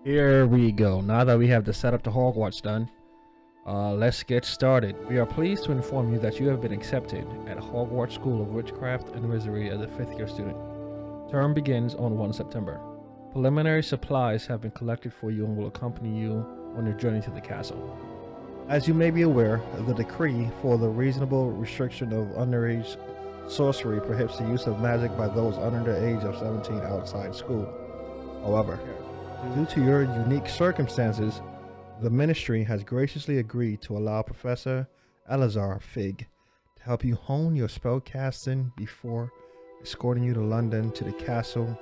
Here we go. Now that we have the setup to Hogwarts done, let's get started. We are pleased to inform you that you have been accepted at Hogwarts School of Witchcraft and Wizardry as a 5th year student. Term begins on 1 September. Preliminary supplies have been collected for you and will accompany you on your journey to the castle. As you may be aware, the decree for the reasonable restriction of underage sorcery prohibits the use of magic by those under the age of 17 outside school. However, due to your unique circumstances, the Ministry has graciously agreed to allow Professor Eleazar Fig to help you hone your spellcasting before escorting you to London to the castle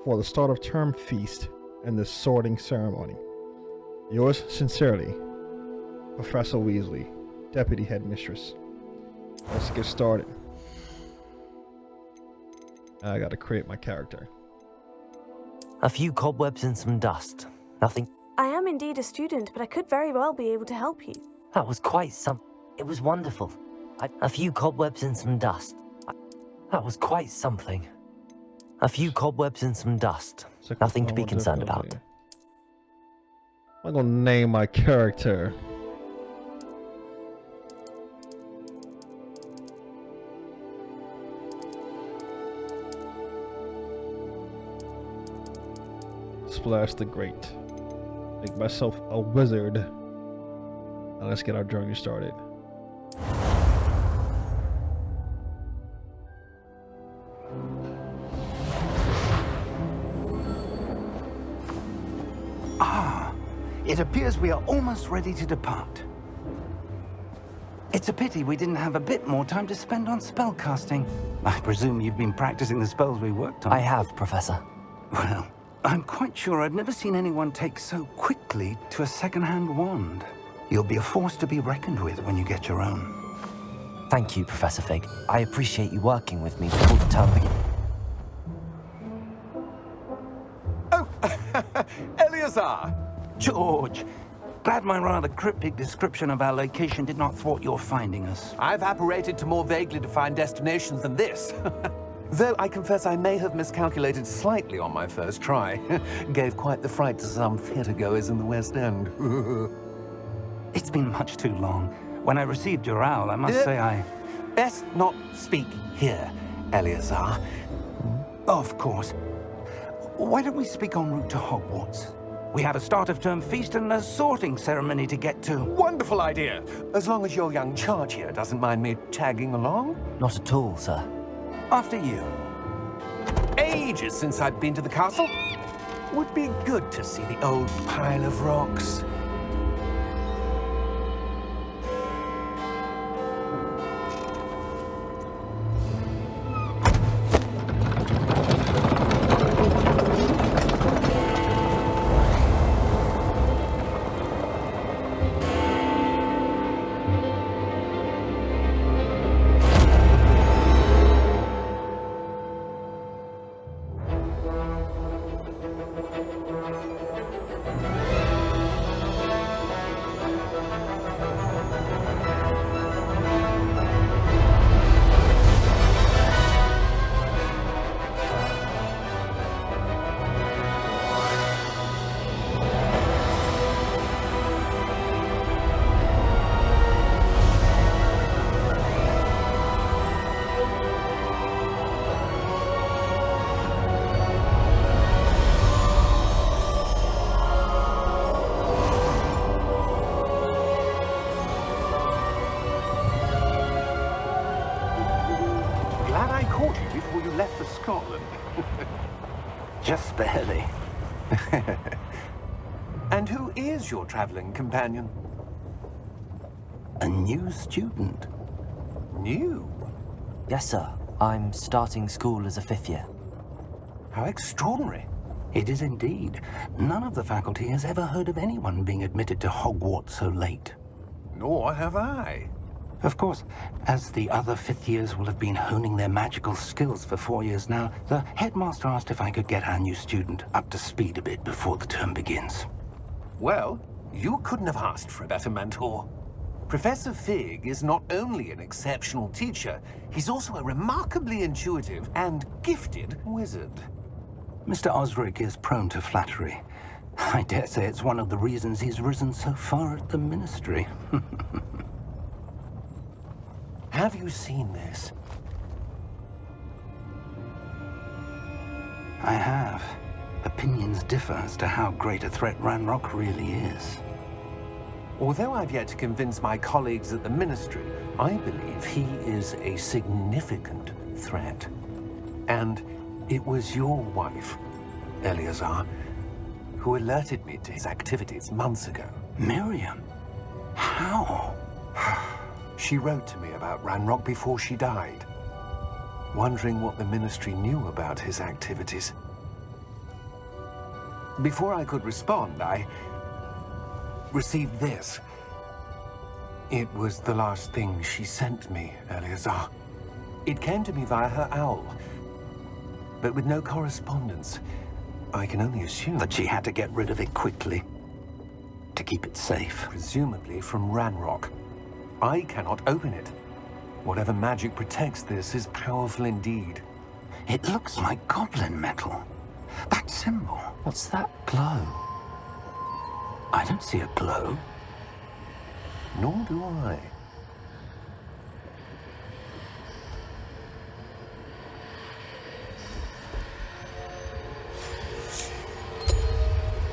for the start of term feast and the sorting ceremony. Yours sincerely, Professor Weasley, Deputy Headmistress. Let's get started. I gotta create my character. A few cobwebs and some dust. Nothing. I am indeed a student, but I could very well be able to help you. That was quite some. It was wonderful. A few cobwebs and some dust. That was quite something. A few cobwebs and some dust. Nothing to be concerned about. I'm gonna name my character. Splash the Great. Make myself a wizard. Now let's get our journey started. It appears we are almost ready to depart. It's a pity we didn't have a bit more time to spend on spellcasting. I presume you've been practicing the spells we worked on. I have, Professor. Well, I'm quite sure I've never seen anyone take so quickly to a second-hand wand. You'll be a force to be reckoned with when you get your own. Thank you, Professor Fig. I appreciate you working with me before the term begins. Oh, Eleazar! George, glad my rather cryptic description of our location did not thwart your finding us. I've apparated to more vaguely defined destinations than this. Though I confess I may have miscalculated slightly on my first try. Gave quite the fright to some theatergoers in the West End. It's been much too long. When I received your owl, I must say I... Best not speak here, Eleazar. Of course. Why don't we speak en route to Hogwarts? We have a start of term feast and a sorting ceremony to get to. Wonderful idea. As long as your young charge here doesn't mind me tagging along. Not at all, sir. After you. Ages since I'd been to the castle. Would be good to see the old pile of rocks. left for Scotland. Just barely. And who is your traveling companion? A new student. New? Yes, sir. I'm starting school as a 5th year. How extraordinary. It is indeed. None of the faculty has ever heard of anyone being admitted to Hogwarts so late. Nor have I. Of course, as the other 5th years will have been honing their magical skills for 4 years now, the headmaster asked if I could get our new student up to speed a bit before the term begins. Well, you couldn't have asked for a better mentor. Professor Fig is not only an exceptional teacher, he's also a remarkably intuitive and gifted wizard. Mr. Osric is prone to flattery. I dare say it's one of the reasons he's risen so far at the Ministry. Have you seen this? I have. Opinions differ as to how great a threat Ranrock really is. Although I've yet to convince my colleagues at the Ministry, I believe he is a significant threat. And it was your wife, Eleazar, who alerted me to his activities months ago. Miriam? How? She wrote to me about Ranrock before she died, wondering what the Ministry knew about his activities. Before I could respond, I received this. It was the last thing she sent me, Eleazar. It came to me via her owl, but with no correspondence. I can only assume That she had to get rid of it quickly, to keep it safe. presumably from Ranrock. I cannot open it. Whatever magic protects this is powerful indeed. It looks like goblin metal. That symbol. What's that glow? I don't see a glow. Nor do I.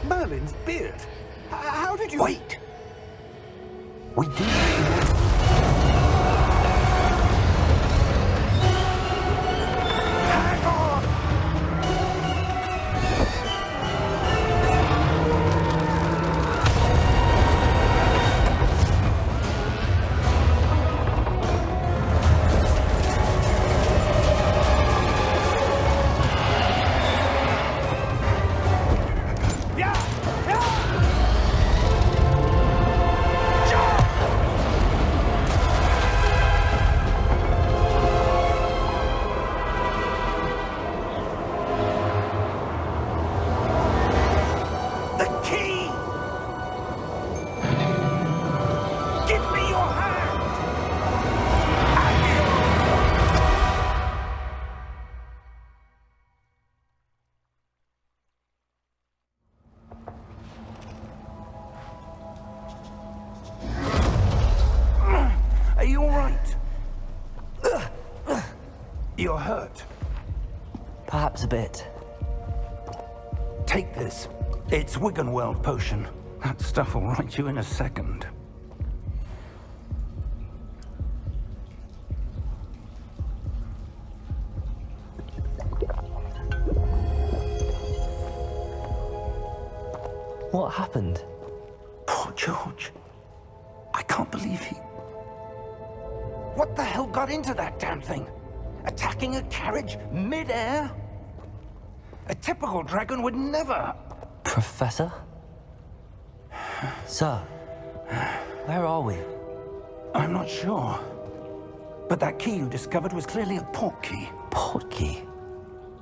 Merlin's beard. How did you... Wait! We do. Hang on! Are you all right? You're hurt. Perhaps a bit. Take this. It's Wiggenweld potion. That stuff will right you in a second. What happened? Poor George. I can't believe he... What the hell got into that damn thing? Attacking a carriage mid-air? A typical dragon would never... Professor? Sir, where are we? I'm not sure. But that key you discovered was clearly a port key. Port key?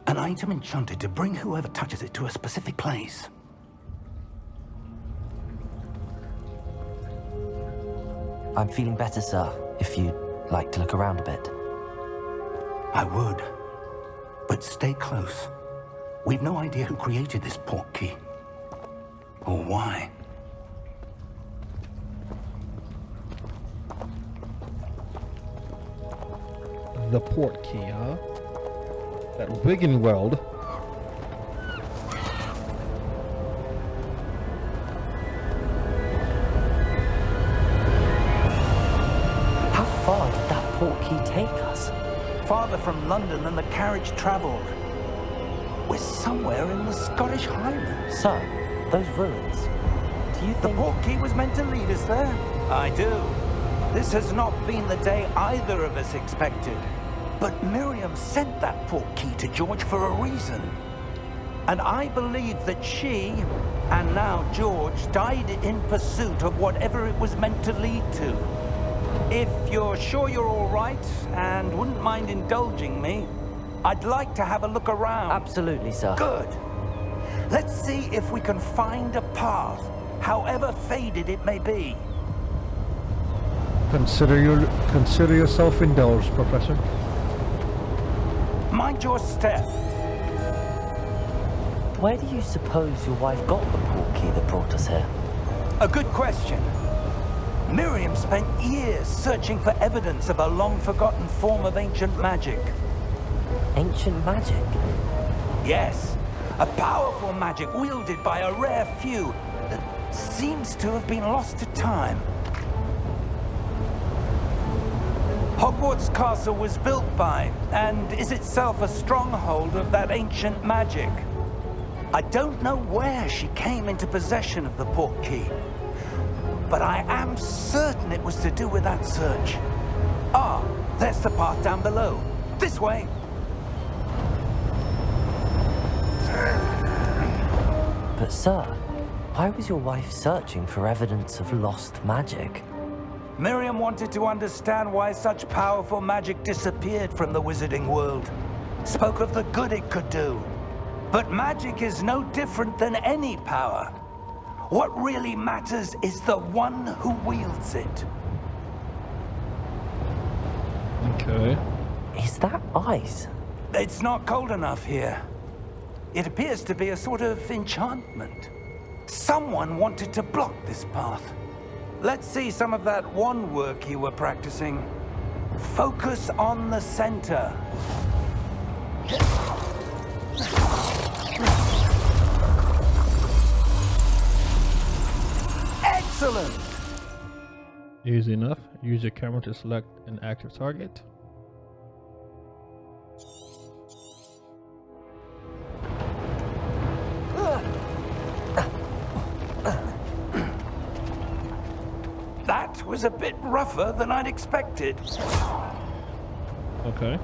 An item enchanted to bring whoever touches it to a specific place. I'm feeling better, sir, if you'd like to look around a bit. I would. But stay close. We've no idea who created this port key. Or why. The port key, huh? That Wiggenweld. How far did that port key take us? Farther from London than the carriage traveled. We're somewhere in the Scottish Highlands. Sir, those ruins. Do you The think... port key was meant to lead us there. I do. This has not been the day either of us expected. But Miriam sent that port key to George for a reason. And I believe that she, and now George, died in pursuit of whatever it was meant to lead to. If you're sure you're all right, and wouldn't mind indulging me, I'd like to have a look around. Absolutely, sir. Good. Let's see if we can find a path however faded it may be. Consider yourself indulged, Professor. Mind your step. Where do you suppose your wife got the portkey that brought us here? A good question. Miriam spent years searching for evidence of a long-forgotten form of ancient magic. Ancient magic? Yes, a powerful magic wielded by a rare few that seems to have been lost to time. Hogwarts Castle was built by, and is itself a stronghold of that ancient magic. I don't know where she came into possession of the portkey, but I am certain it was to do with that search. Ah, there's the path down below. This way. But sir, why was your wife searching for evidence of lost magic? Miriam wanted to understand why such powerful magic disappeared from the wizarding world. Spoke of the good it could do. But magic is no different than any power. What really matters is the one who wields it. Okay. Is that ice? It's not cold enough here. It appears to be a sort of enchantment. Someone wanted to block this path. Let's see some of that wand work you were practicing. Focus on the center. Excellent! Easy enough. Use your camera to select an active target. That was a bit rougher than I'd expected. Okay.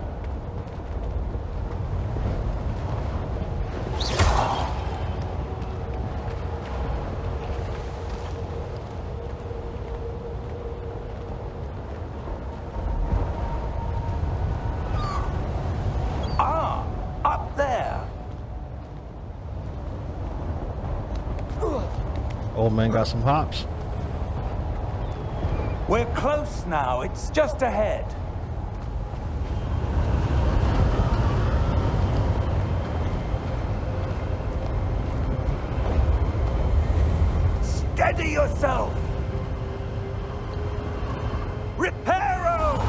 Ah, up there. Old man got some hops. We're close now. It's just ahead. Steady yourself. Reparo!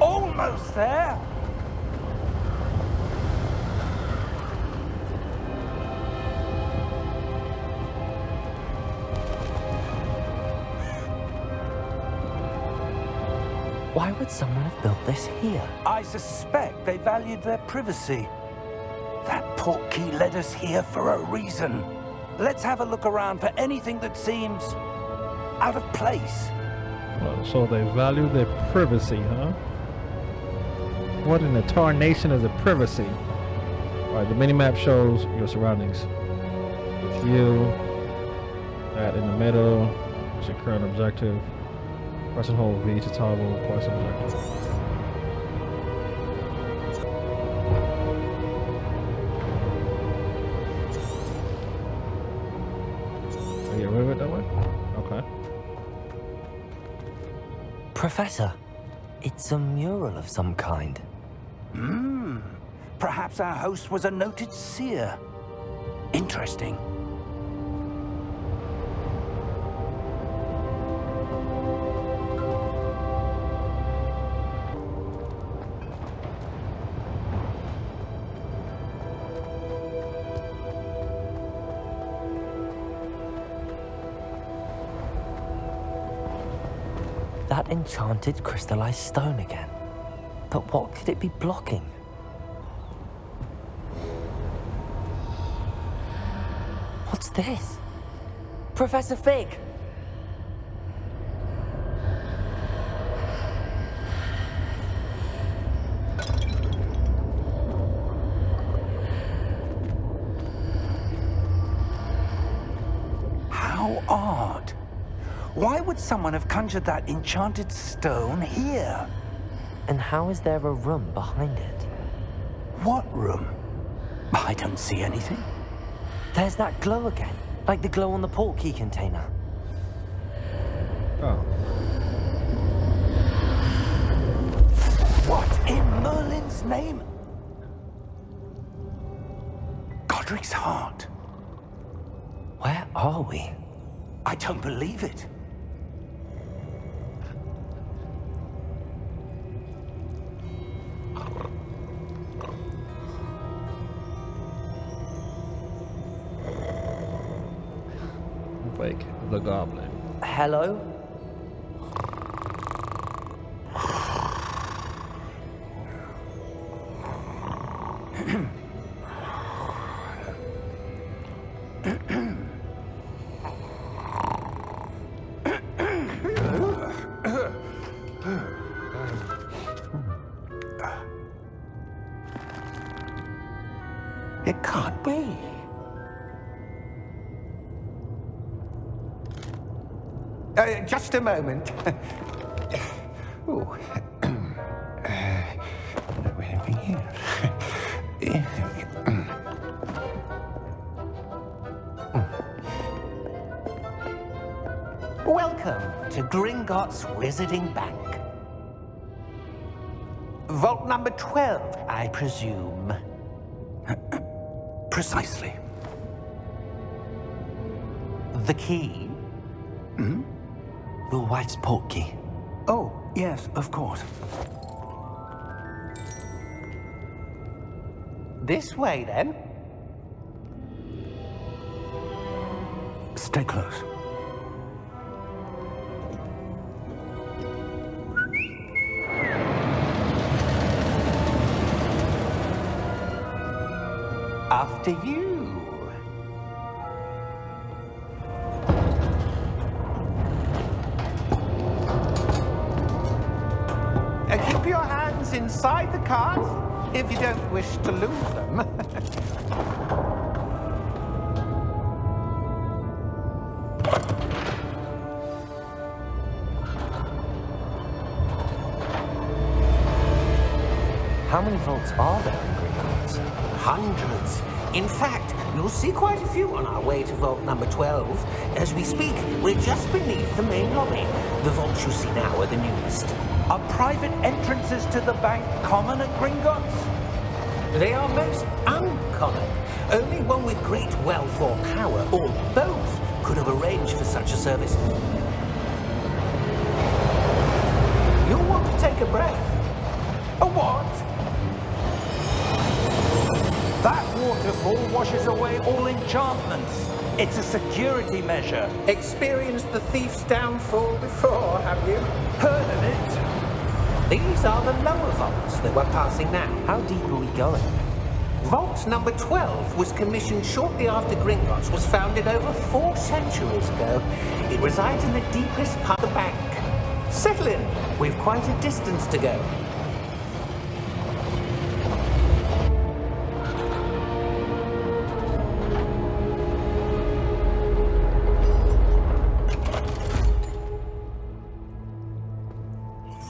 Almost there. Why would someone have built this here? I suspect they valued their privacy. That portkey led us here for a reason. Let's have a look around for anything that seems out of place. Well, so they value their privacy, huh? What in the tarnation is a privacy? Alright, the minimap shows your surroundings. With you, that in the middle, is your current objective. Press and hold V to toggle quest objective. Are you with it that way? Okay. Professor, it's a mural of some kind. Perhaps our host was a noted seer. Interesting. That enchanted crystallized stone again. But what could it be blocking? What's this? Professor Fig! odd. Why would someone have conjured that enchanted stone here? And how is there a room behind it? What room? I don't see anything. There's that glow again, like the glow on the portkey container. Oh. What in Merlin's name? Godric's heart. Where are we? I don't believe it. Wake the goblin. Hello? It can't be. Just a moment. Oh. Anything here? Welcome to Gringotts Wizarding Bank. Vault number 12, I presume. Precisely. The key? Hmm? Your wife's portkey. Oh, yes, of course. This way, then. Stay close. After you. Keep your hands inside the cart if you don't wish to lose them. How many vaults are there in Gringotts? Hundreds. In fact, you'll see quite a few on our way to vault number 12. As we speak, we're just beneath the main lobby. The vaults you see now are the newest. Are private entrances to the bank common at Gringotts? They are most uncommon. Only one with great wealth or power, or both, could have arranged for such a service. You'll want to take a breath. A what? That waterfall washes away all enchantments. It's a security measure. Experienced the thief's downfall before, have you? Heard of it? These are the lower vaults that we're passing now. How deep are we going? Vault number 12 was commissioned shortly after Gringotts was founded over 4 centuries ago. It resides in the deepest part of the bank. Settle in. We've quite a distance to go.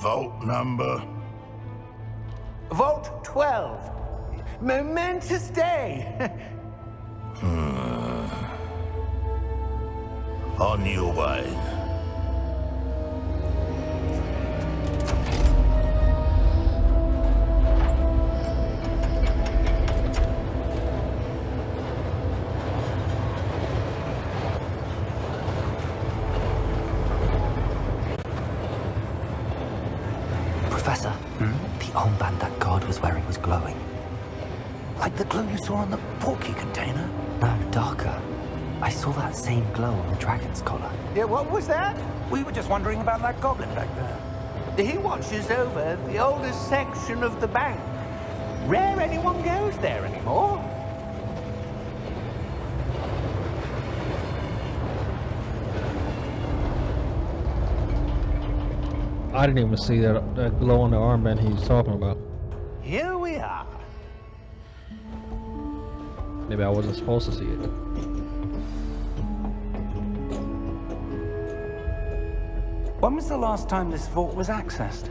Vault number? Vault 12. Momentous day. On your way. Professor, the armband that guard was wearing was glowing. Like the glow you saw on the portkey container? No, darker. I saw that same glow on the dragon's collar. Yeah, what was that? We were just wondering about that goblin back there. He watches over the oldest section of the bank. Rare anyone goes there anymore. I didn't even see that glow on the armband he's talking about. Here we are. Maybe I wasn't supposed to see it. When was the last time this vault was accessed?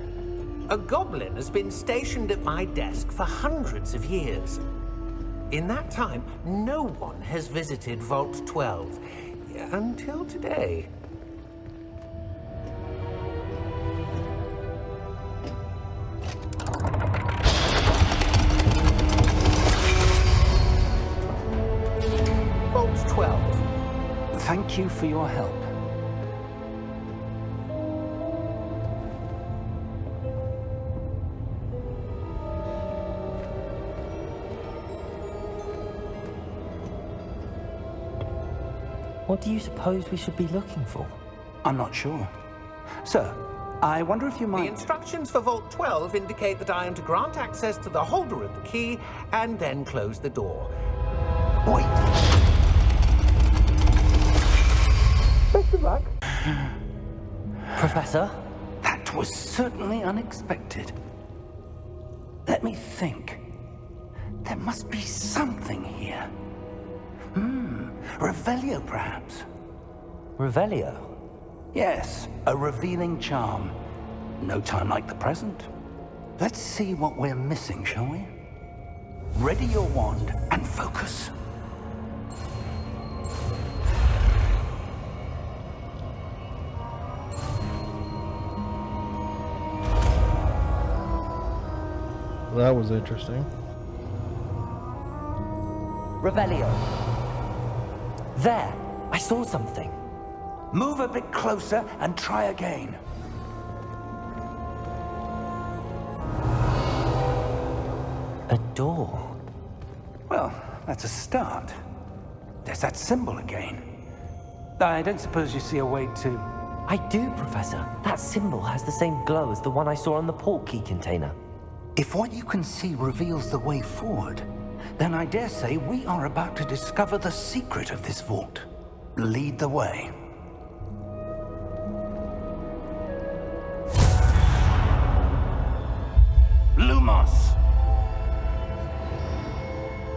A goblin has been stationed at my desk for hundreds of years. In that time, no one has visited Vault 12 until today. Vault 12. Thank you for your help. What do you suppose we should be looking for? I'm not sure. Sir, I wonder if you The might... instructions for Vault 12 indicate that I am to grant access to the holder of the key and then close the door. Wait! Best of luck. Professor? That was certainly unexpected. Let me think. There must be something here. Revelio, perhaps? Revelio? Yes, a revealing charm. No time like the present. Let's see what we're missing, shall we? Ready your wand and focus. That was interesting. Revelio. There! I saw something. Move a bit closer and try again. A door. Well, that's a start. There's that symbol again. I don't suppose you see a way to... I do, Professor. That symbol has the same glow as the one I saw on the port key container. If what you can see reveals the way forward, then I dare say we are about to discover the secret of this vault. Lead the way. Lumos!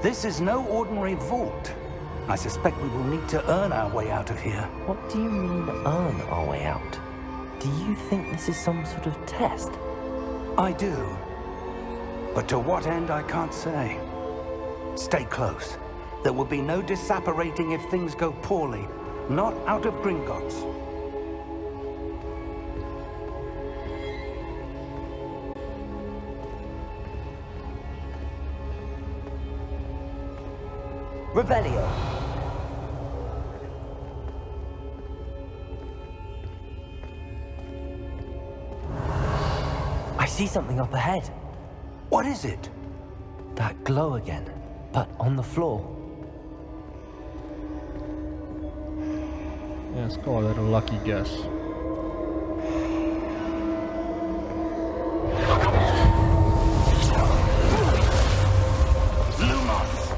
This is no ordinary vault. I suspect we will need to earn our way out of here. What do you mean, earn our way out? Do you think this is some sort of test? I do. But to what end, I can't say. Stay close. There will be no disapparating if things go poorly. Not out of Gringotts. Revelio. I see something up ahead. What is it? That glow again, but on the floor. Yeah, let's call it a lucky guess. Lumos!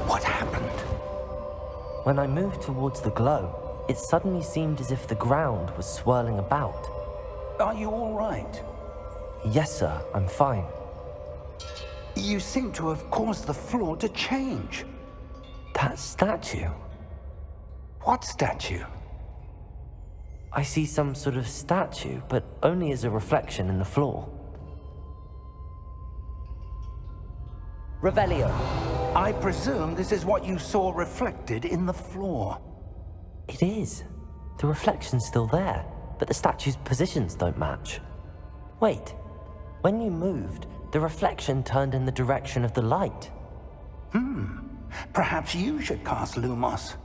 What happened? When I moved towards the glow, it suddenly seemed as if the ground was swirling about. Are you all right? Yes, sir, I'm fine. You seem to have caused the floor to change. That statue. What statue? I see some sort of statue, but only as a reflection in the floor. Revelio. I presume this is what you saw reflected in the floor. It is. The reflection's still there, but the statue's positions don't match. Wait. When you moved, the reflection turned in the direction of the light. Perhaps you should cast Lumos.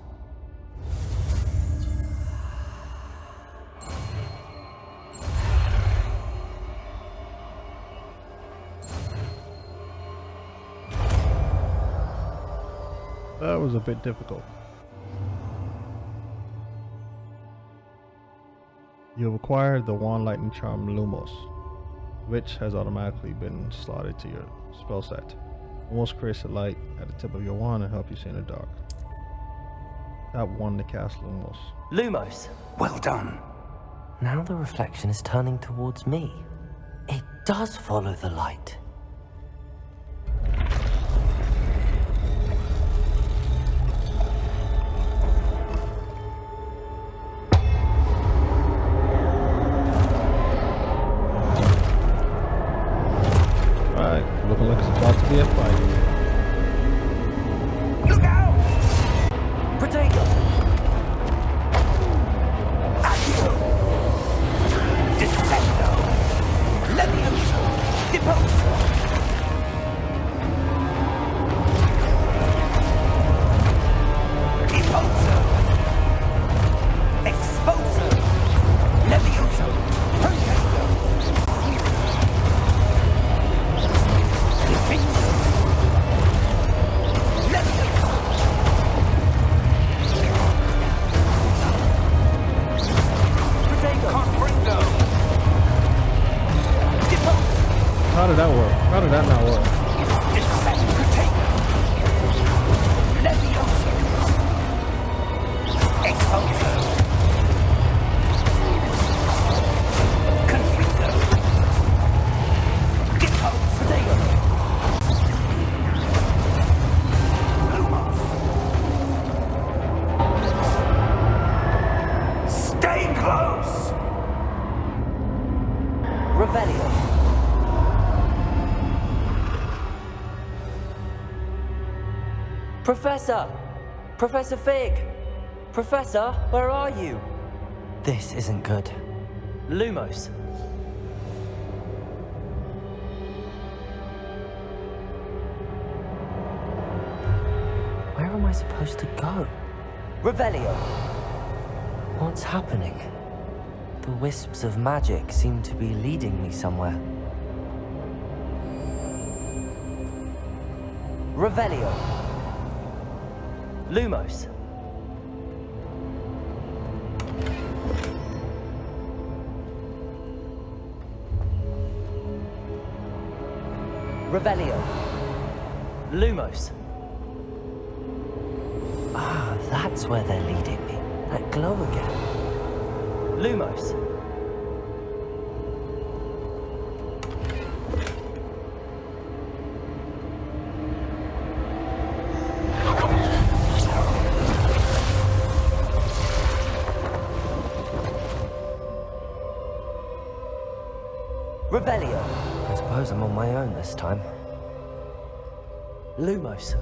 That was a bit difficult. You've acquired the Wand Lightning Charm Lumos, which has automatically been slotted to your spell set. Lumos creates a light at the tip of your wand and help you see in the dark. Tap 1 to cast Lumos. Lumos. Well done. Now the reflection is turning towards me. It does follow the light. Looking like it's about to be a fight. Look out! Potato! Accio! Descendo! Levioso! Deposo! Deposo! Exposo! Levioso! Protesto! Defendo! Levioso! Potato! Confringo! Deposo! How did that work? How did that not work? Descend! Potato! Levioso! Exposo! Confringo! Deposo! Potato! Lumos! Stay close! Revelio! Professor! Professor Fig! Professor, where are you? This isn't good. Lumos. Where am I supposed to go? Revelio! What's happening? The wisps of magic seem to be leading me somewhere. Revelio! Lumos. Revelio. Lumos. Ah, that's where they're leading me. That glow again. Lumos. Revelio. I suppose I'm on my own this time. Lumos.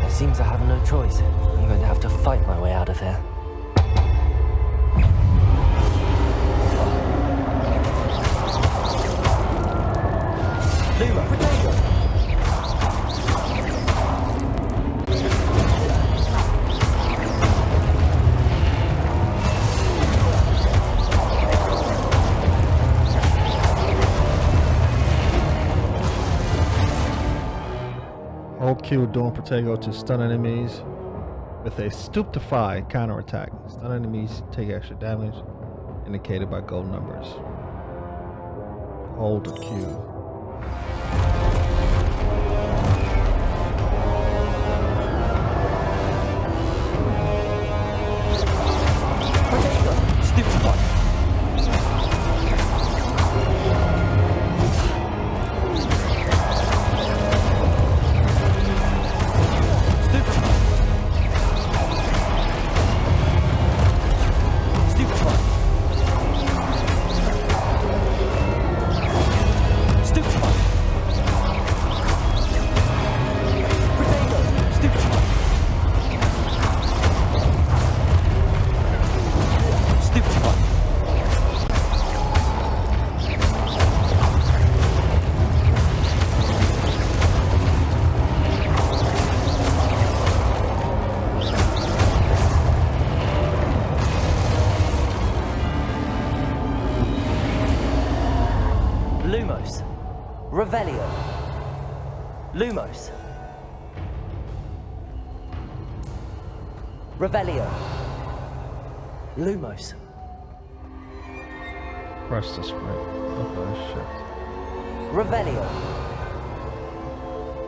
It seems I have no choice. I'm going to have to fight my way out of here. Luma. Potato. Hold Q during Protego to stun enemies with a stupefy counterattack. Stun enemies take extra damage, indicated by gold numbers. Hold Q. Stupid one. Lumos. Revelio. Lumos. Revelio. Lumos. Press the sprint. Okay, shit. Revelio.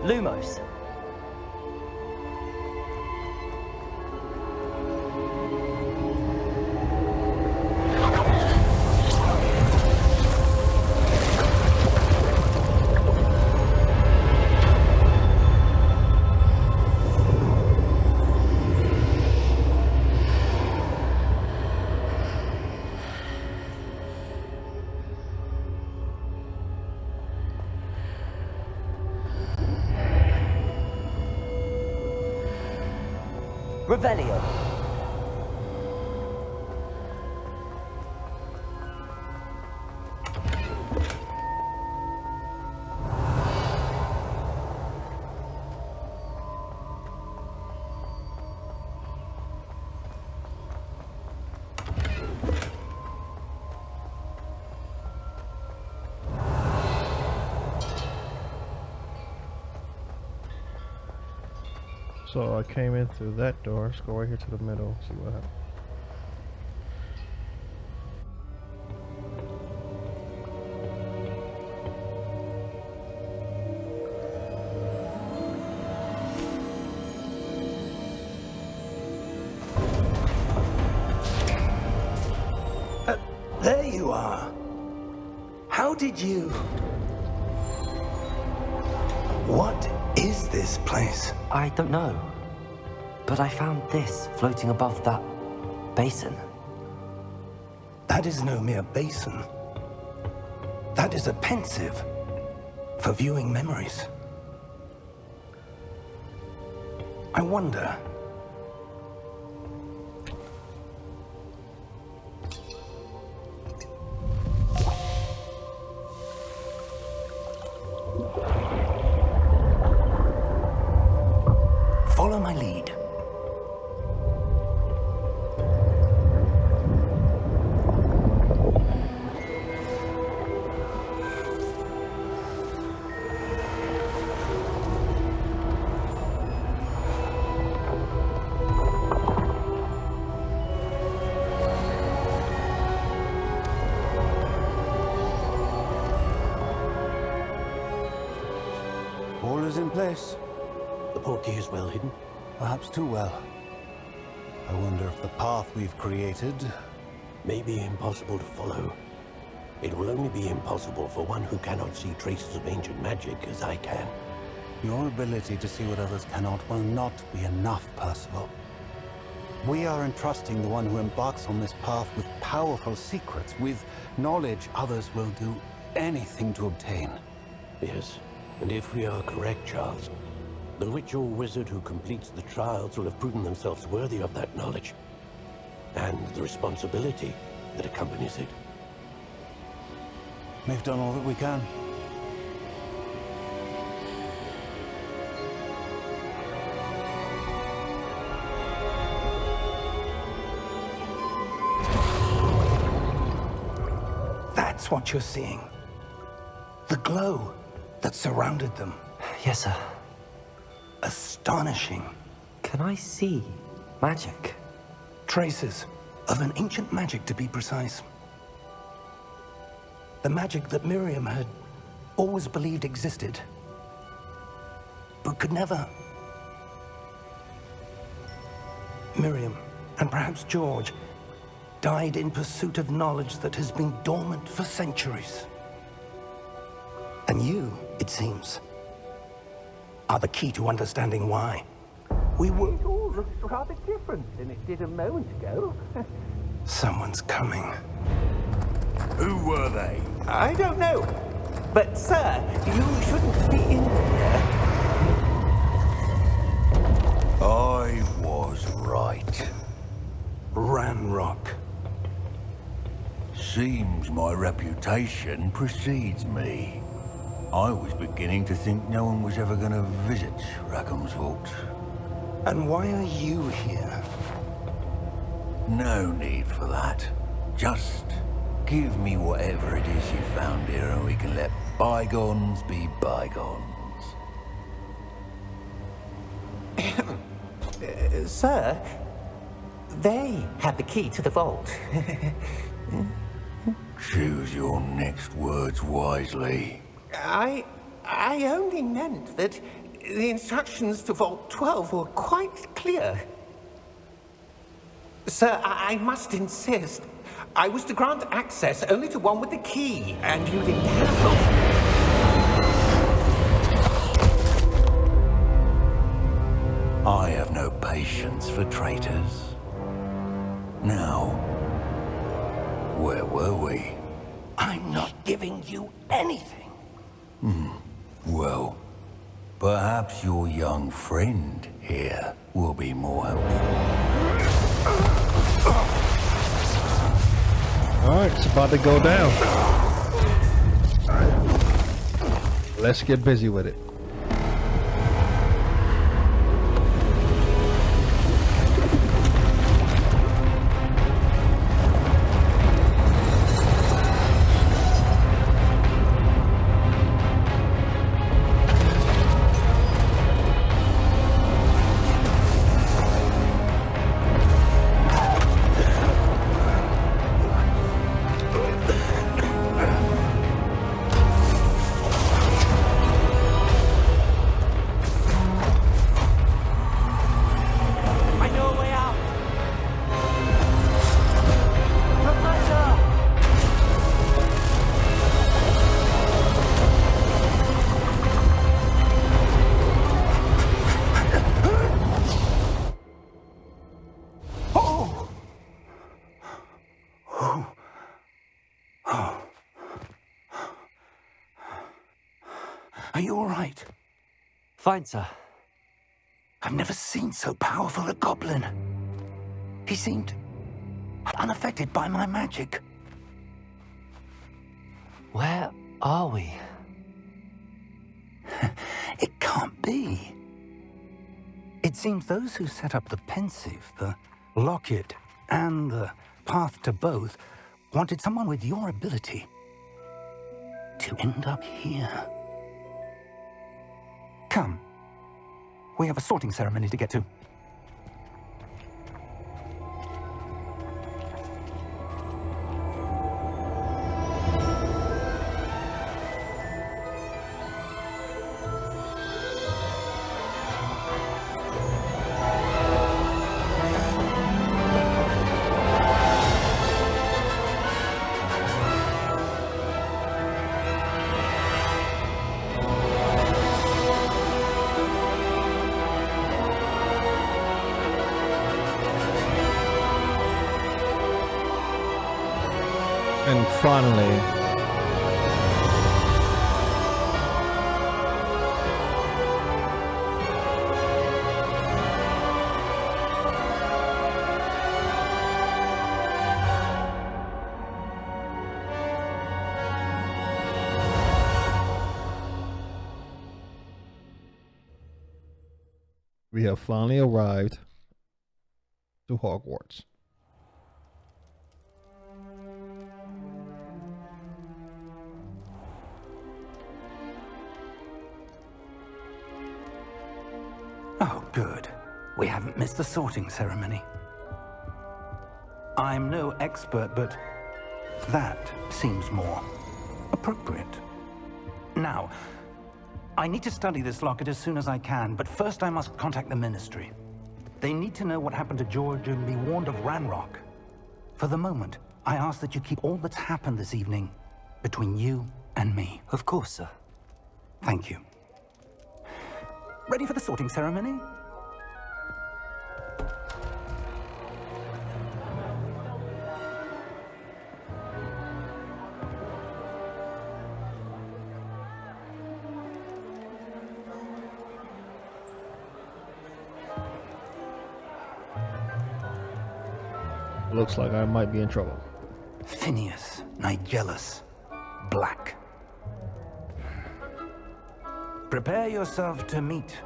Lumos. Revelio. So I came in through that door. Let's go right here to the middle, see what happens. There you are. How did you... What is this place? I don't know. But I found this floating above that basin. That is no mere basin. That is a pensive for viewing memories. I wonder... Follow my lead. All is in place. The portkey is well hidden. Perhaps too well. I wonder if the path we've created... May be impossible to follow. It will only be impossible for one who cannot see traces of ancient magic as I can. Your ability to see what others cannot will not be enough, Percival. We are entrusting the one who embarks on this path with powerful secrets, with knowledge others will do anything to obtain. Yes, and if we are correct, Charles, the witch or wizard who completes the trials will have proven themselves worthy of that knowledge, and the responsibility that accompanies it. We've done all that we can. That's what you're seeing. The glow that surrounded them. Yes, sir. Astonishing. Can I see magic? Traces of an ancient magic, to be precise. The magic that Miriam had always believed existed, but could never. Miriam, and perhaps George, died in pursuit of knowledge that has been dormant for centuries. And you, it seems, are the key to understanding why. We were... It all looks rather different than it did a moment ago. Someone's coming. Who were they? I don't know. But, sir, you shouldn't be in here. I was right. Ranrock. Seems my reputation precedes me. I was beginning to think no one was ever going to visit Rackham's vault. And why are you here? No need for that. Just give me whatever it is you found here and we can let bygones be bygones. Sir, they had the key to the vault. Choose your next words wisely. I only meant that the instructions to Vault 12 were quite clear. Sir, I must insist. I was to grant access only to one with the key, and you didn't have them. I have no patience for traitors. Now, where were we? I'm not giving you anything. Well, Perhaps your young friend here will be more helpful. Alright, it's about to go down. Let's get busy with it. Are you all right? Fine, sir. I've never seen so powerful a goblin. He seemed unaffected by my magic. Where are we? It can't be. It seems those who set up the pensive, the locket, and the path to both wanted someone with your ability to end up here. Come. We have a sorting ceremony to get to. And finally, we have finally arrived to Hogwarts. Oh, good. We haven't missed the sorting ceremony. I'm no expert, but that seems more appropriate. Now, I need to study this locket as soon as I can, but first I must contact the Ministry. They need to know what happened to George and be warned of Ranrock. For the moment, I ask that you keep all that's happened this evening between you and me. Of course, sir. Thank you. Ready for the sorting ceremony? Looks like I might be in trouble. Phineas, Nigellus, Black. Prepare yourself to meet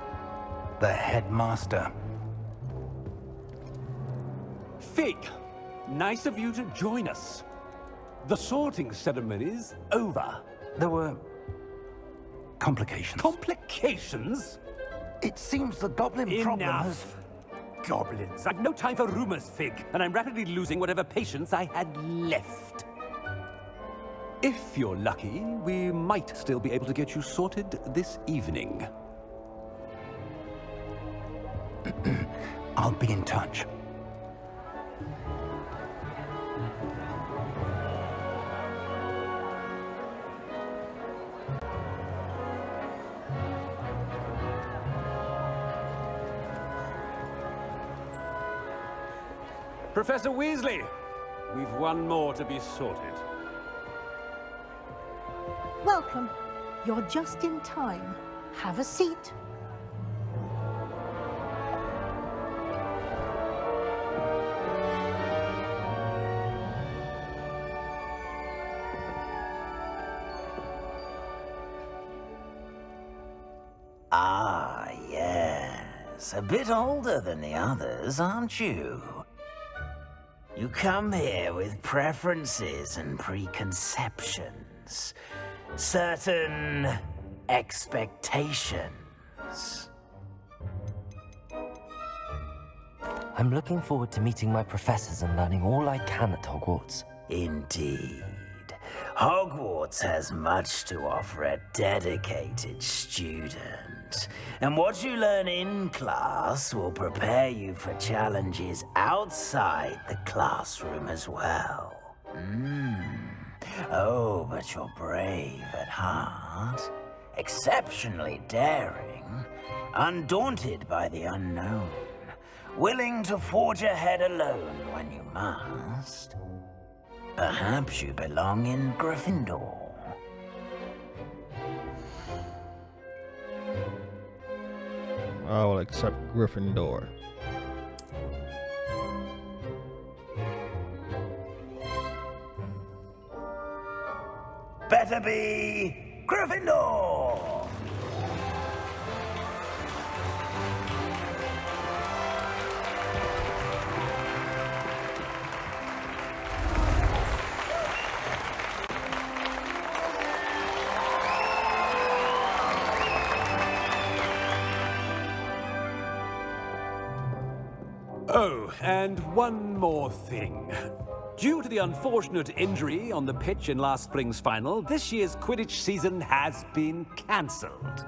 the headmaster. Fig, nice of you to join us. The sorting ceremony's over. There were complications. Complications? It seems the goblin problem has... Enough. Goblins. I've no time for rumors, Fig, and I'm rapidly losing whatever patience I had left. If you're lucky, we might still be able to get you sorted this evening. I'll be in touch. Professor Weasley, we've one more to be sorted. Welcome. You're just in time. Have a seat. Ah, yes. A bit older than the others, aren't you? You come here with preferences and preconceptions. Certain expectations. I'm looking forward to meeting my professors and learning all I can at Hogwarts. Indeed. Hogwarts has much to offer a dedicated student. And what you learn in class will prepare you for challenges outside the classroom as well. Oh, but you're brave at heart, exceptionally daring, undaunted by the unknown, willing to forge ahead alone when you must. Perhaps you belong in Gryffindor. I will accept Gryffindor. Better be Gryffindor! Oh, and one more thing. Due to the unfortunate injury on the pitch in last spring's final, this year's Quidditch season has been cancelled.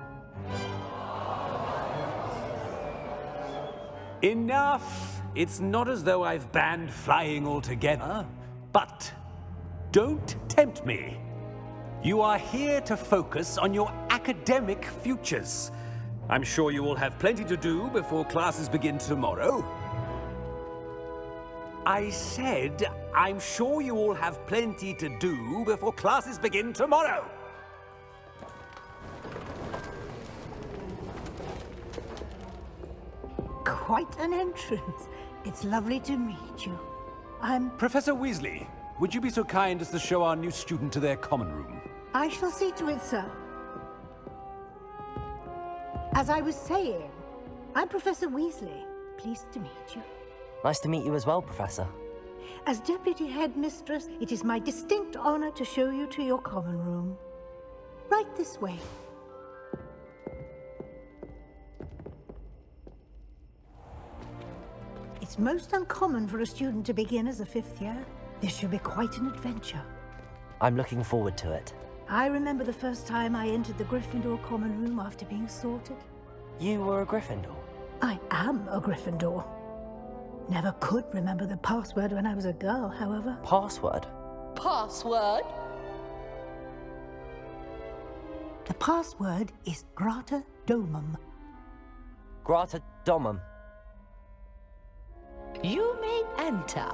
Enough! It's not as though I've banned flying altogether, but don't tempt me. You are here to focus on your academic futures. I'm sure you will have plenty to do before classes begin tomorrow. I said, I'm sure you all have plenty to do before classes begin tomorrow. Quite an entrance. It's lovely to meet you. I'm... Professor Weasley, would you be so kind as to show our new student to their common room? I shall see to it, sir. As I was saying, I'm Professor Weasley. Pleased to meet you. Nice to meet you as well, Professor. As Deputy Headmistress, it is my distinct honor to show you to your common room. Right this way. It's most uncommon for a student to begin as a fifth year. This should be quite an adventure. I'm looking forward to it. I remember the first time I entered the Gryffindor common room after being sorted. You were a Gryffindor? I am a Gryffindor. Never could remember the password when I was a girl, however. Password? Password? The password is Grata Domum. Grata Domum. You may enter.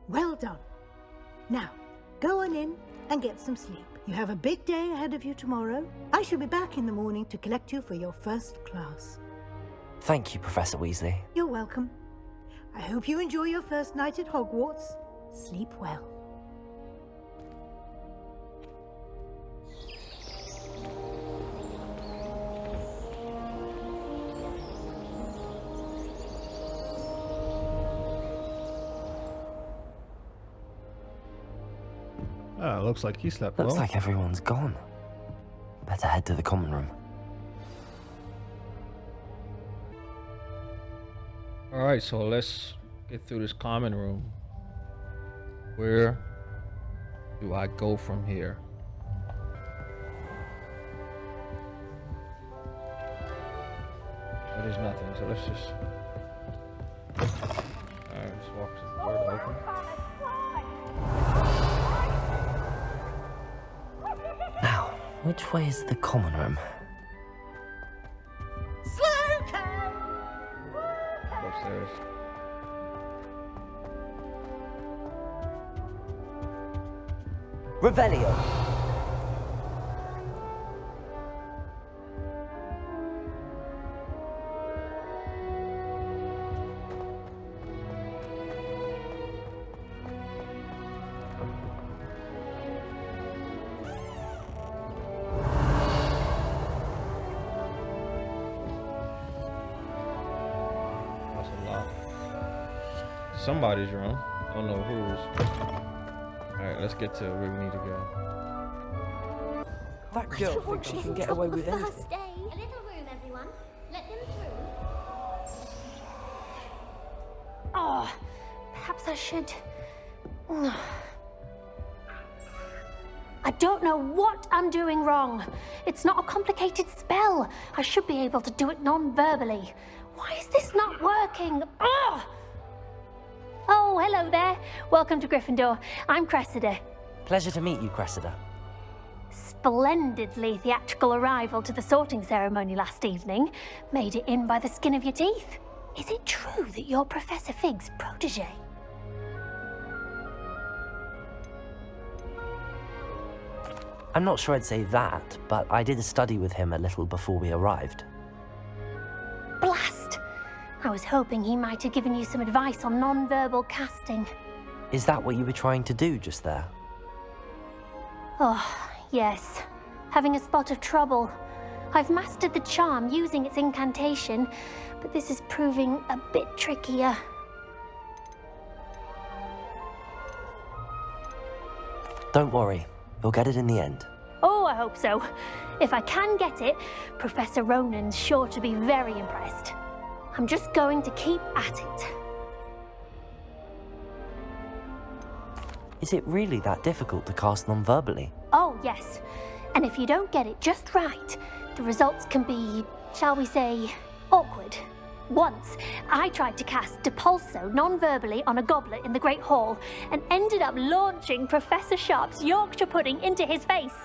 Well done. Now, go on in and get some sleep. You have a big day ahead of you tomorrow. I shall be back in the morning to collect you for your first class. Thank you, Professor Weasley. You're welcome. I hope you enjoy your first night at Hogwarts. Sleep well. Ah, looks like he slept well. Looks like everyone's gone. Better head to the common room. Alright, so let's get through this common room. Where do I go from here? There's nothing, so let's just... Alright, just walk to the door to open. Now, which way is the common room? Upstairs. Revelio. Somebody's room. I don't know whose. Alright, let's get to where we need to go. That girl thinks she can get away with anything. A little room, everyone. Let them through. Oh, perhaps I should. I don't know what I'm doing wrong. It's not a complicated spell. I should be able to do it non-verbally. Why is this not working? Ugh! Oh, hello there. Welcome to Gryffindor. I'm Cressida. Pleasure to meet you, Cressida. Splendidly theatrical arrival to the sorting ceremony last evening. Made it in by the skin of your teeth. Is it true that you're Professor Fig's protege? I'm not sure I'd say that, but I did study with him a little before we arrived. Blast! I was hoping he might have given you some advice on non-verbal casting. Is that what you were trying to do just there? Oh, yes. Having a spot of trouble. I've mastered the charm using its incantation, but this is proving a bit trickier. Don't worry, you'll get it in the end. Oh, I hope so. If I can get it, Professor Ronan's sure to be very impressed. I'm just going to keep at it. Is it really that difficult to cast non-verbally? Oh, yes. And if you don't get it just right, the results can be, shall we say, awkward. Once, I tried to cast Depulso non-verbally on a goblet in the Great Hall and ended up launching Professor Sharp's Yorkshire pudding into his face.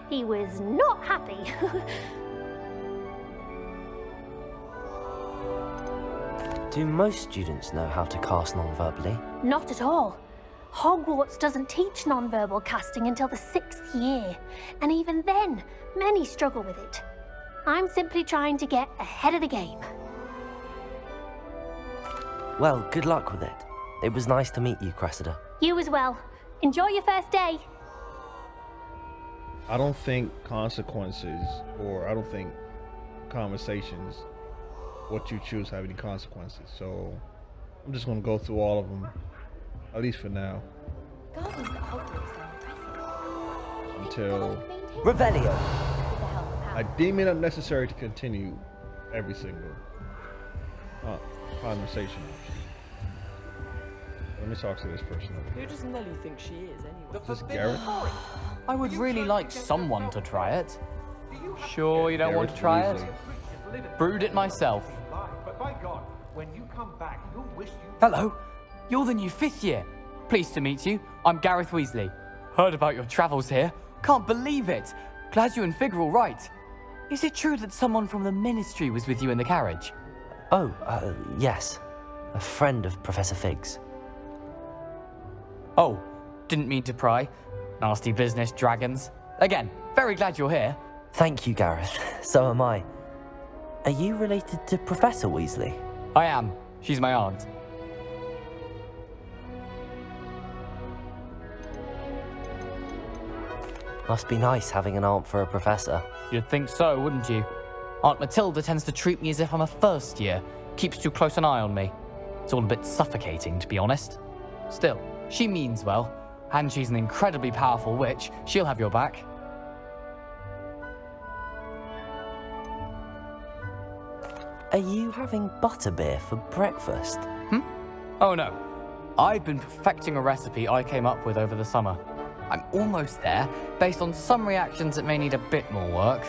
He was not happy. Do most students know how to cast non-verbally? Not at all. Hogwarts doesn't teach non-verbal casting until the 6th year, and even then, many struggle with it. I'm simply trying to get ahead of the game. Well, good luck with it. It was nice to meet you, Cressida. You as well. Enjoy your first day. I don't think consequences, or I don't think conversations, what you choose have any consequences. So I'm just going to go through all of them, at least for now. Until Revelio. I deem it unnecessary to continue every single conversation. Let me talk to this person. Who does Nelly think she is, anyway? Is this Garrett? I would really like someone to try it. Sure you don't want to try it? Brewed it myself. But by God, when you come back, you'll wish you... Hello, you're the new 5th year. Pleased to meet you. I'm Gareth Weasley. Heard about your travels here. Can't believe it. Glad you and Fig are all right. Is it true that someone from the Ministry was with you in the carriage? Oh, yes. A friend of Professor Fig's. Oh, didn't mean to pry. Nasty business, dragons. Again, very glad you're here. Thank you, Gareth. So am I. Are you related to Professor Weasley? I am. She's my aunt. Must be nice having an aunt for a professor. You'd think so, wouldn't you? Aunt Matilda tends to treat me as if I'm a first year. Keeps too close an eye on me. It's all a bit suffocating, to be honest. Still, she means well. And she's an incredibly powerful witch. She'll have your back. Are you having butterbeer for breakfast? Oh no. I've been perfecting a recipe I came up with over the summer. I'm almost there, based on some reactions that may need a bit more work.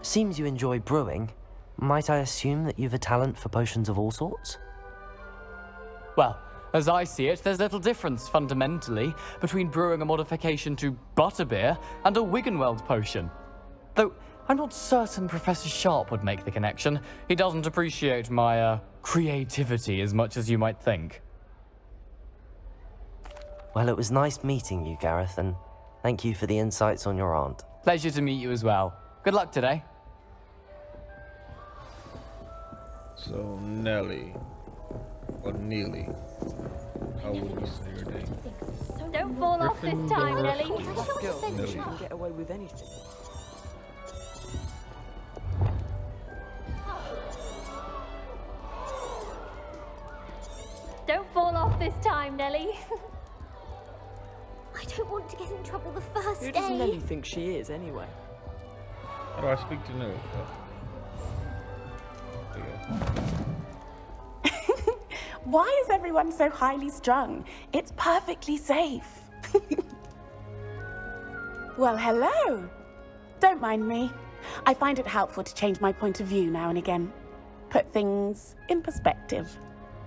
Seems you enjoy brewing. Might I assume that you've a talent for potions of all sorts? Well, as I see it, there's little difference, fundamentally, between brewing a modification to butterbeer and a Wiggenweld potion. Though, I'm not certain Professor Sharp would make the connection. He doesn't appreciate my, creativity as much as you might think. Well, it was nice meeting you, Gareth, and thank you for the insights on your aunt. Pleasure to meet you as well. Good luck today. So, Nelly. Or Neely. How would you say your name? Don't fall off this time, Nelly. That girl thinks she can get away with anything. Nellie. I don't want to get in trouble the first Who day. does Nellie think she is, anyway? How do I speak to Nelly? Why is everyone so highly strung? It's perfectly safe. Well, hello. Don't mind me. I find it helpful to change my point of view now and again. Put things in perspective.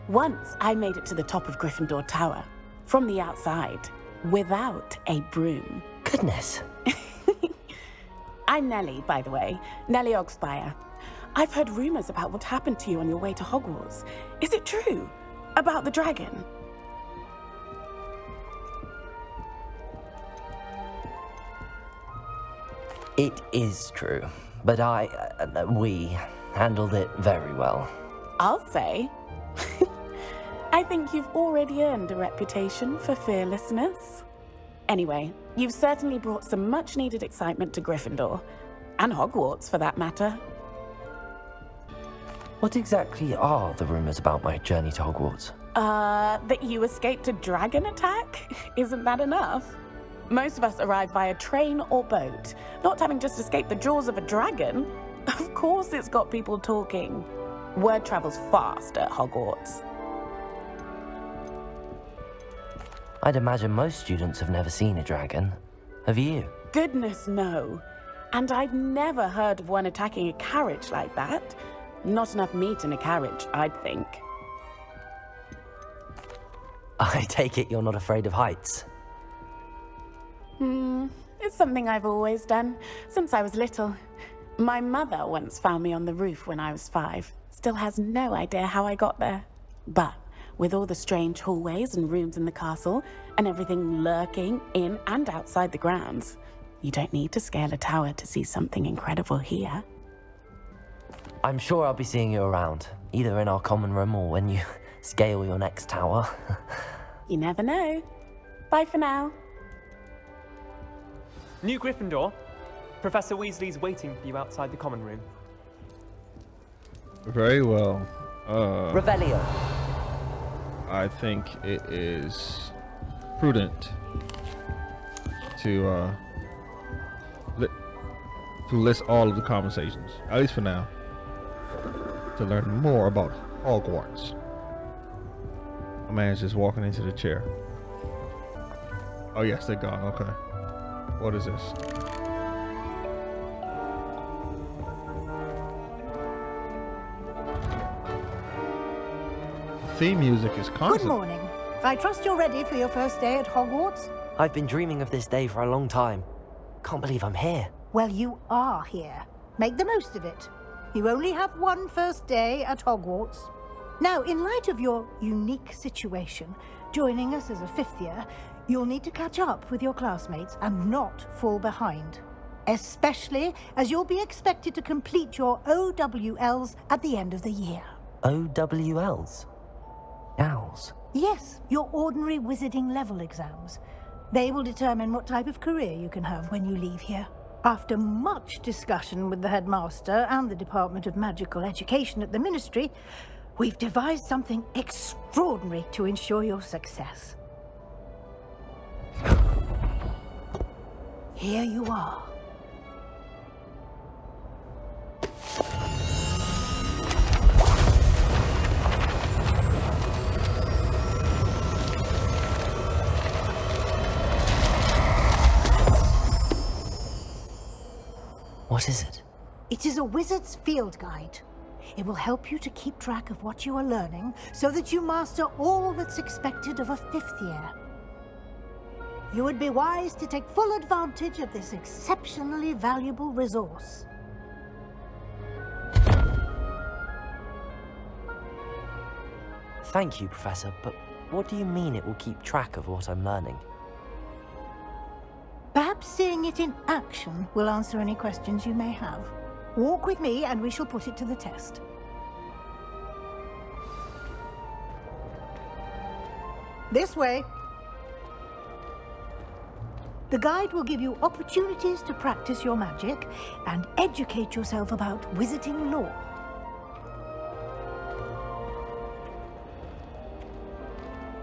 Once I made it to the top of Gryffindor Tower, from the outside, without a broom. Goodness. I'm Nellie, by the way. Nellie Ogspire. I've heard rumors about what happened to you on your way to Hogwarts. Is it true? About the dragon? It is true, but we handled it very well. I'll say. I think you've already earned a reputation for fearlessness. Anyway, you've certainly brought some much-needed excitement to Gryffindor. And Hogwarts, for that matter. What exactly are the rumors about my journey to Hogwarts? That you escaped a dragon attack? Isn't that enough? Most of us arrive via train or boat, not having just escaped the jaws of a dragon. Of course it's got people talking. Word travels fast at Hogwarts. I'd imagine most students have never seen a dragon. Have you? Goodness, no. And I've never heard of one attacking a carriage like that. Not enough meat in a carriage, I'd think. I take it you're not afraid of heights. It's something I've always done, since I was little. My mother once found me on the roof when I was 5. Still has no idea how I got there. But with all the strange hallways and rooms in the castle, and everything lurking in and outside the grounds, you don't need to scale a tower to see something incredible here. I'm sure I'll be seeing you around, either in our common room or when you scale your next tower. You never know. Bye for now. New Gryffindor. Professor Weasley's waiting for you outside the common room. Very well. Revelio. I think it is prudent to list all of the conversations, at least for now, to learn more about Hogwarts. My man's just walking into the chair. Oh yes, they're gone. Okay. What is this? Theme music is constant. Good morning. I trust you're ready for your first day at Hogwarts? I've been dreaming of this day for a long time. Can't believe I'm here. Well, you are here. Make the most of it. You only have one first day at Hogwarts. Now, in light of your unique situation, joining us as a 5th year, you'll need to catch up with your classmates and not fall behind. Especially as you'll be expected to complete your OWLs at the end of the year. OWLs? Owls? Yes, your ordinary wizarding level exams. They will determine what type of career you can have when you leave here. After much discussion with the headmaster and the Department of Magical Education at the Ministry, we've devised something extraordinary to ensure your success. Here you are. What is it? It is a wizard's field guide. It will help you to keep track of what you are learning so that you master all that's expected of a 5th year. You would be wise to take full advantage of this exceptionally valuable resource. Thank you, Professor, but what do you mean it will keep track of what I'm learning? Perhaps seeing it in action will answer any questions you may have. Walk with me and we shall put it to the test. This way. The guide will give you opportunities to practice your magic and educate yourself about wizarding lore.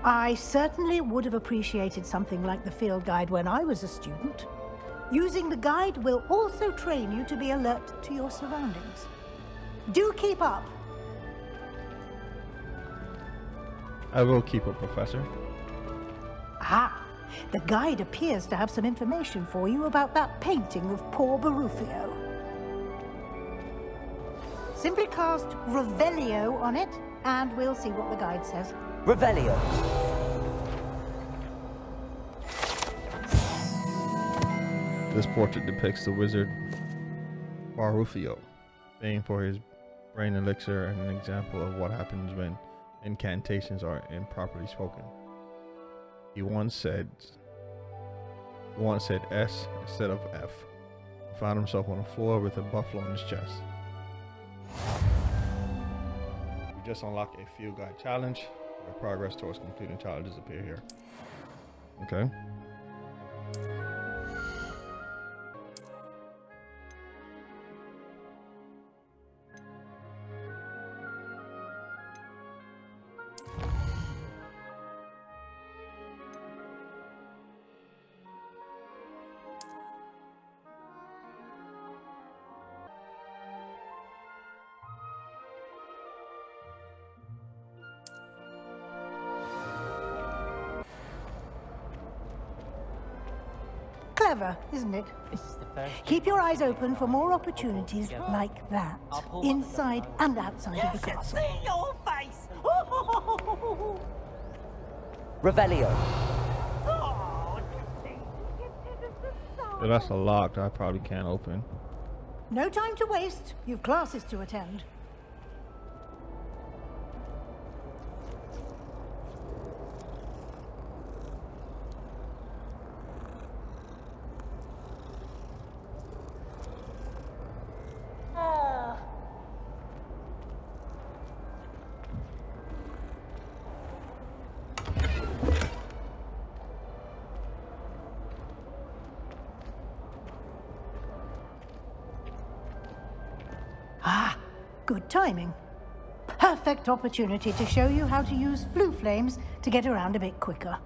I certainly would have appreciated something like the field guide when I was a student. Using the guide will also train you to be alert to your surroundings. Do keep up. I will keep up, Professor. Ah, the guide appears to have some information for you about that painting of poor Barufio. Simply cast Revelio on it, and we'll see what the guide says. Revelio. This portrait depicts the wizard Barufio, famed for his brain elixir and an example of what happens when incantations are improperly spoken. He once said S instead of F. He found himself on the floor with a buffalo on his chest. You just unlock a field guide challenge. Your progress towards completing challenges appear here. Okay. Clever, isn't it? Keep your eyes open for more opportunities like that, inside and outside of the castle. See your face! Revelio. So that's a lock that I probably can't open. No time to waste. You've classes to attend. Ah, good timing. Perfect opportunity to show you how to use flue flames to get around a bit quicker.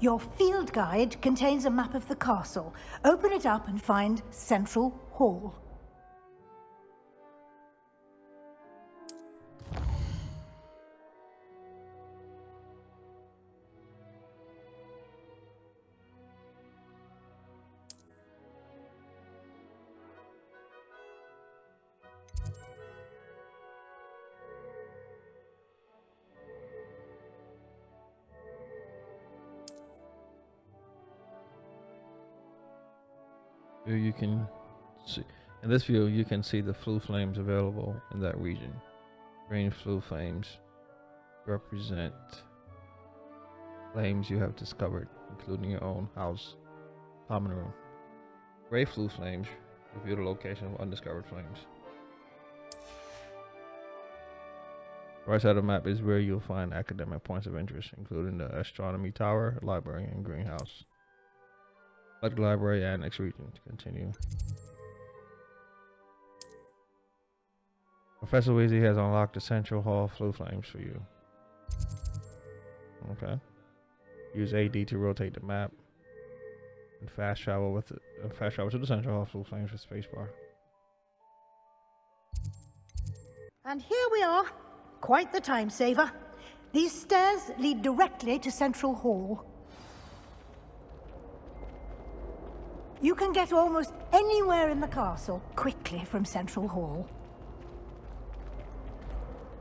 Your field guide contains a map of the castle. Open it up and find Central Hall. You can see in this view you can see the flue flames available in that region. Green flue flames represent flames you have discovered, including your own house common room. Gray flue flames reveal the location of undiscovered flames. Right side of the map is where you'll find academic points of interest, including the astronomy tower, library, and greenhouse. Select the library annex region to continue. Professor Weasley has unlocked the Central Hall flue flames for you. Okay. Use AD to rotate the map and fast travel to the Central Hall flue flames with spacebar. And here we are. Quite the time saver. These stairs lead directly to Central Hall. You can get almost anywhere in the castle quickly from Central Hall.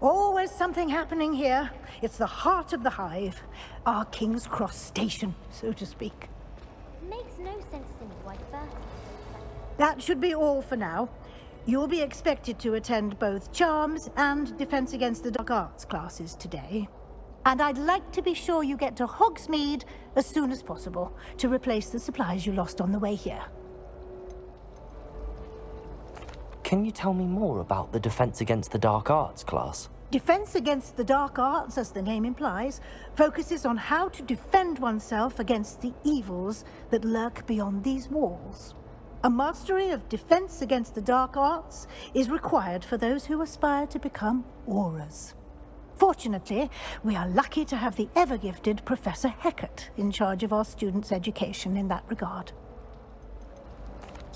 Always something happening here. It's the heart of the hive. Our King's Cross station, so to speak. Makes no sense to me why first. That should be all for now. You'll be expected to attend both Charms and Defense Against the Dark Arts classes today. And I'd like to be sure you get to Hogsmeade as soon as possible to replace the supplies you lost on the way here. Can you tell me more about the Defense Against the Dark Arts class? Defense Against the Dark Arts, as the name implies, focuses on how to defend oneself against the evils that lurk beyond these walls. A mastery of Defense Against the Dark Arts is required for those who aspire to become Aurors. Fortunately, we are lucky to have the ever-gifted Professor Heckert in charge of our students' education in that regard.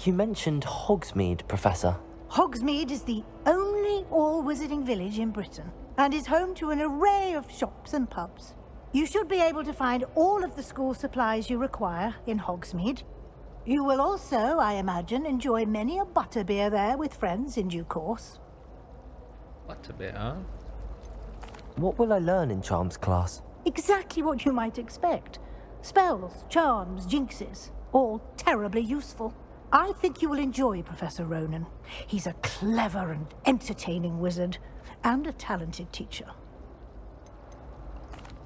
You mentioned Hogsmeade, Professor. Hogsmeade is the only all-wizarding village in Britain and is home to an array of shops and pubs. You should be able to find all of the school supplies you require in Hogsmeade. You will also, I imagine, enjoy many a butterbeer there with friends in due course. Butterbeer, huh? What will I learn in Charms class? Exactly what you might expect. Spells, charms, jinxes, all terribly useful. I think you will enjoy Professor Ronan. He's a clever and entertaining wizard, and a talented teacher.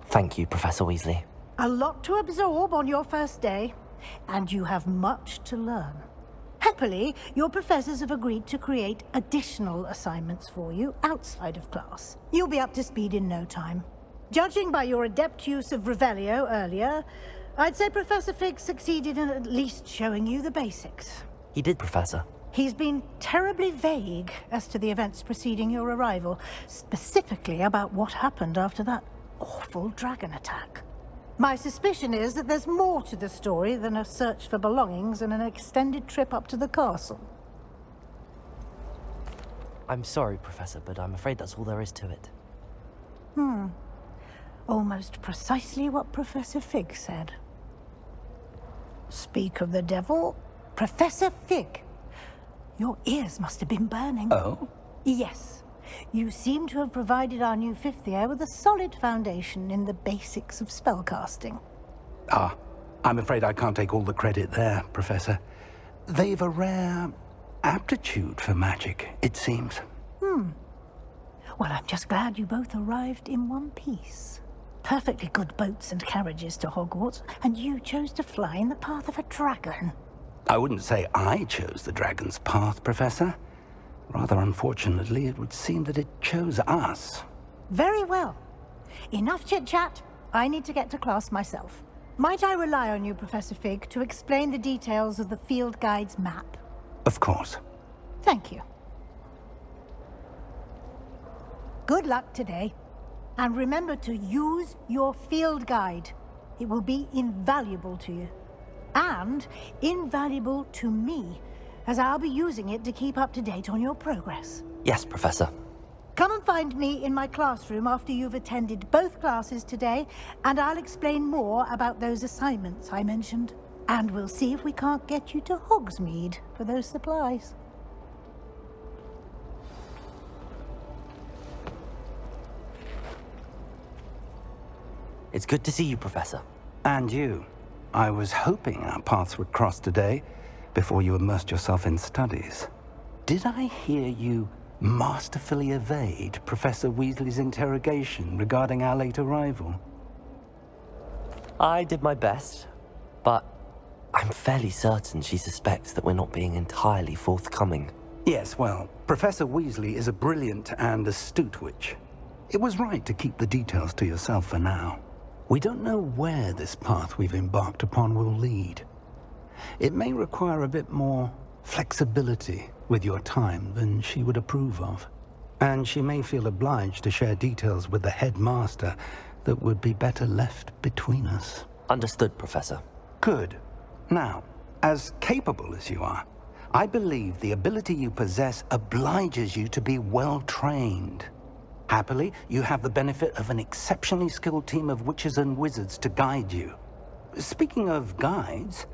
Thank you, Professor Weasley. A lot to absorb on your first day, and you have much to learn. Happily, your professors have agreed to create additional assignments for you outside of class. You'll be up to speed in no time. Judging by your adept use of Revelio earlier, I'd say Professor Fig succeeded in at least showing you the basics. He did, Professor. He's been terribly vague as to the events preceding your arrival, specifically about what happened after that awful dragon attack. My suspicion is that there's more to the story than a search for belongings and an extended trip up to the castle. I'm sorry, Professor, but I'm afraid that's all there is to it. Almost precisely what Professor Fig said. Speak of the devil, Professor Fig. Your ears must have been burning. Oh? Yes. You seem to have provided our new fifth year with a solid foundation in the basics of spellcasting. Ah, I'm afraid I can't take all the credit there, Professor. They've a rare aptitude for magic, it seems. Well, I'm just glad you both arrived in one piece. Perfectly good boats and carriages to Hogwarts, and you chose to fly in the path of a dragon. I wouldn't say I chose the dragon's path, Professor. Rather unfortunately, it would seem that it chose us. Very well. Enough chit-chat. I need to get to class myself. Might I rely on you, Professor Fig, to explain the details of the field guide's map? Of course. Thank you. Good luck today. And remember to use your field guide. It will be invaluable to you. And invaluable to me, as I'll be using it to keep up to date on your progress. Yes, Professor. Come and find me in my classroom after you've attended both classes today, and I'll explain more about those assignments I mentioned. And we'll see if we can't get you to Hogsmeade for those supplies. It's good to see you, Professor. And you. I was hoping our paths would cross today, before you immersed yourself in studies. Did I hear you masterfully evade Professor Weasley's interrogation regarding our late arrival? I did my best, but I'm fairly certain she suspects that we're not being entirely forthcoming. Yes, well, Professor Weasley is a brilliant and astute witch. It was right to keep the details to yourself for now. We don't know where this path we've embarked upon will lead. It may require a bit more flexibility with your time than she would approve of. And she may feel obliged to share details with the headmaster that would be better left between us. Understood, Professor. Good. Now, as capable as you are, I believe the ability you possess obliges you to be well trained. Happily, you have the benefit of an exceptionally skilled team of witches and wizards to guide you. Speaking of guides,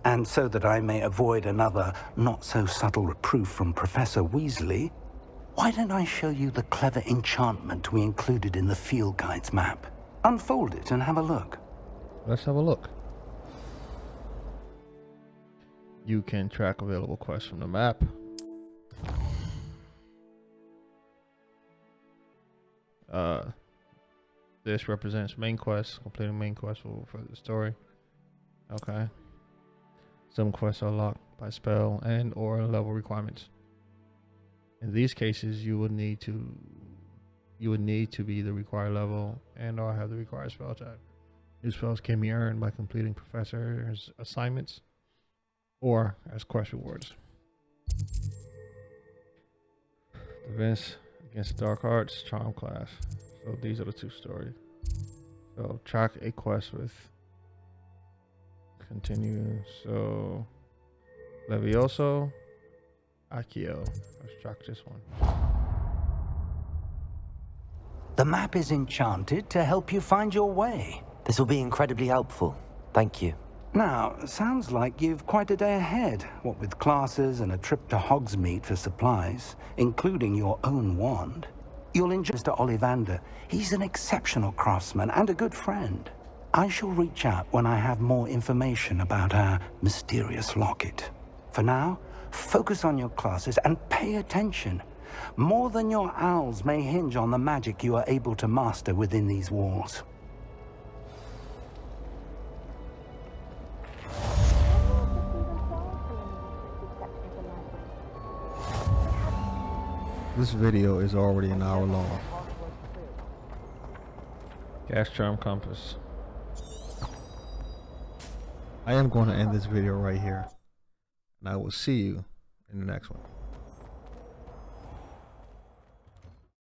and so that I may avoid another not-so-subtle reproof from Professor Weasley, why don't I show you the clever enchantment we included in the field guide's map? Unfold it and have a look. Let's have a look. You can track available quests from the map. This represents main quests. Completing main quests will further the story. Okay. Some quests are locked by spell and or level requirements. In these cases, you would need to be the required level and or have the required spell type. New spells can be earned by completing professor's assignments or as quest rewards. Defense against dark arts, charm class. So these are the 2 stories. So track a quest with continue. So Levioso, Accio. Let's track this one. The map is enchanted to help you find your way. This will be incredibly helpful. Thank you. Now, sounds like you've quite a day ahead, what with classes and a trip to Hogsmeade for supplies, including your own wand. You'll enjoy Mr. Ollivander. He's an exceptional craftsman and a good friend. I shall reach out when I have more information about our mysterious locket. For now, focus on your classes and pay attention. More than your owls may hinge on the magic you are able to master within these walls. This video is already an hour long. Gas charm compass. I am going to end this video right here, and I will see you in the next one.